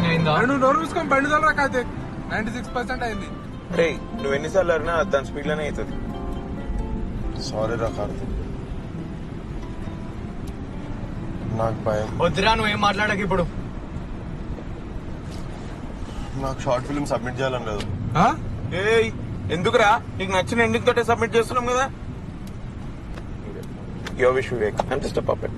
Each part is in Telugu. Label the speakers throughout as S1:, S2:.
S1: పార్కింగ్ అయిందా?
S2: నువ్వు నోరు చూసుకొని బండి తోలరా కాదు 96% అయింది.
S3: రే నువ్వు ఎన్నిసార్లు అడినా దాని స్పీడ్ లోనే అవుతుంది.
S4: సారీ రా కార్తీక్, నాకు భయం.
S1: వద్దురా నువ్వేం మాట్లాడక ఇప్పుడు.
S4: నాకు షార్ట్ ఫిల్మ్ సబ్మిట్ చేయాలని లేదు.
S3: ఏయ్ ఎందుకురా, నీకు నచ్చిన ఎండింగ్ తోటే సబ్మిట్ చేస్తున్నాం కదా. Your wish Vivek, I'm just a puppet.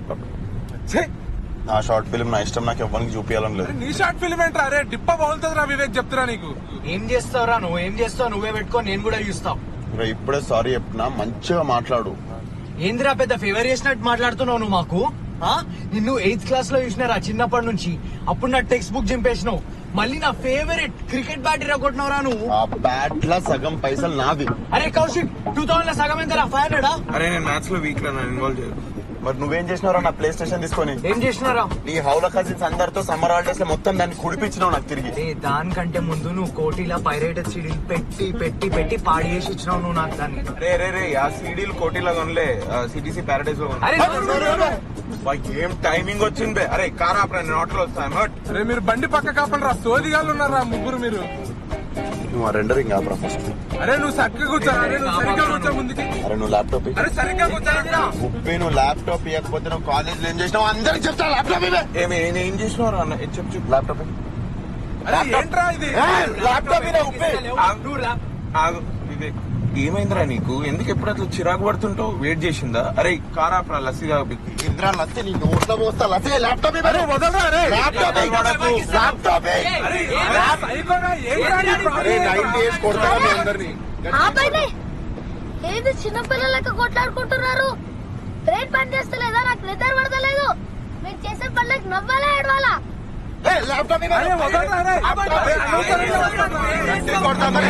S4: నా షార్ట్ ఫిల్మ్ నా ఇష్టం, నాకు ఎవరికి చూపించాలని లేదు.
S2: నీ షార్ట్ ఫిల్మ్ ఏంట్రా? అరే డిప్ప బాగుంటుంది రా వివేక్, చెప్తురా నీకు.
S1: ఏం చేస్తావురా నువ్వు? ఏం చేస్తావు? నువ్వే పెట్టుకో, నేను కూడా చూస్తావు.
S4: రే ఇప్పుడే సారీ చెప్తున్నా, మంచిగా మాట్లాడు.
S1: ఏందిరా పెద్ద ఫేవర్ చేసినట్టు మాట్లాడుతున్నావు నువ్వు మాకు? నిన్ను 8th క్లాస్ లో చూసినారా చిన్నప్పటి నుంచి. అప్పుడు నా టెక్స్ట్ బుక్ చింపేసినావు. మళ్ళీ నా ఫేవరెట్ క్రికెట్ బ్యాట్ ఇరగొట్టినవరా నువ్వు.
S4: ఆ బ్యాట్ లా సగం పైసలు నావి.
S1: అరే కౌశిక్ 2000 లో సగం ఎంత? 500.
S3: అరే నేను మ్యాథ్స్ లో వీక్ రా, నన్ను ఇన్వాల్వ్ చేయరు.
S4: మరి నువ్వేం చేసినావురా నా ప్లే స్టేషన్ తీసుకొని?
S1: ఏం చేసినారా?
S4: నీ హౌల కజిన్స్ అందరితో సమ్మర్ హాలిడేస్ లో మొత్తం దాన్ని కుడిపించినావు నాకు తిరిగి.
S1: దానికంటే ముందు నువ్వు కోటిలా పైరేటెడ్ సీడీలు పెట్టి పెట్టి పెట్టి పాడి చేసి ఇచ్చినావు నువ్వు నాకు దాన్ని.
S3: రే ఆ సీడీలు కోటిలో కొనలే, సిటీసీ ప్యారడైజ్ లో కొనలే.
S1: అరే
S3: ఏం టైమింగ్ వచ్చింది బే. అరే కార్ ఆపరా, నేను ఆటోలో వస్తాను.
S2: అరే మీరు బండి పక్క కాపండి రా, సోదిగాళ్ళు ఉన్నారా ముగ్గురు మీరు.
S4: నువ్వు ఆ రెండరింగ్ ఆపరా ఫస్ట్.
S2: అరే నువ్వు సరిగ్గా కూర్చో. అరే నువ్వు సరిగ్గా కూర్చో ముందుకి.
S4: అరే నువ్వు ల్యాప్టాప్
S2: అరే సరిగ్గా కూర్చోరా.
S4: ముప్పై నువ్వు ల్యాప్టాప్ ఇవ్వకపోతే నువ్వు కాలేజ్ లో ఏం చేసినావు అందరికి చెప్తా. ల్యాప్టాప్ ఇవే.
S3: ఏం చేసినావు అన్న, చెప్పు.
S4: ల్యాప్టాప్
S2: అరే ఏంట్రా ఇది?
S4: ల్యాప్టాప్ ఇవే. ఉప్పే
S3: ఆగు వివేక్, ఏమైందిరా నీకు? ఎందుకు ఎప్పుడు అట్లా చిరాకు పడుతుంటావు? వెయిట్ చేసిందా? అరే కార్ ఆపరా, లస్సీగా
S4: ఇంద్రా లత్తే నీ నోట్లో పోస్తా. లత్తే ల్యాప్టాప్ ఇవే.
S2: వదలరా. అరే
S4: ల్యాప్టాప్ ల్యాప్టాప్
S2: సైకోనా? ఏంట్రా నీ ప్రాబ్లం?
S4: అరే 90 years కొడతారా మీ అందరినీ?
S5: ఆపండి. ఏది చిన్నపిల్లలకి కొట్లాడుకుంటున్నారు? బ్రెయిన్ పని చేస్తలేదా? నాకు నిద్ర పడతలేదు. మీరు చేసే పనులకు నవ్వాలా ఏడవాలా?
S4: ల్యాప్టాప్ ఇవే.
S2: అరే వదలరా. అరే
S4: కొడతా మరి.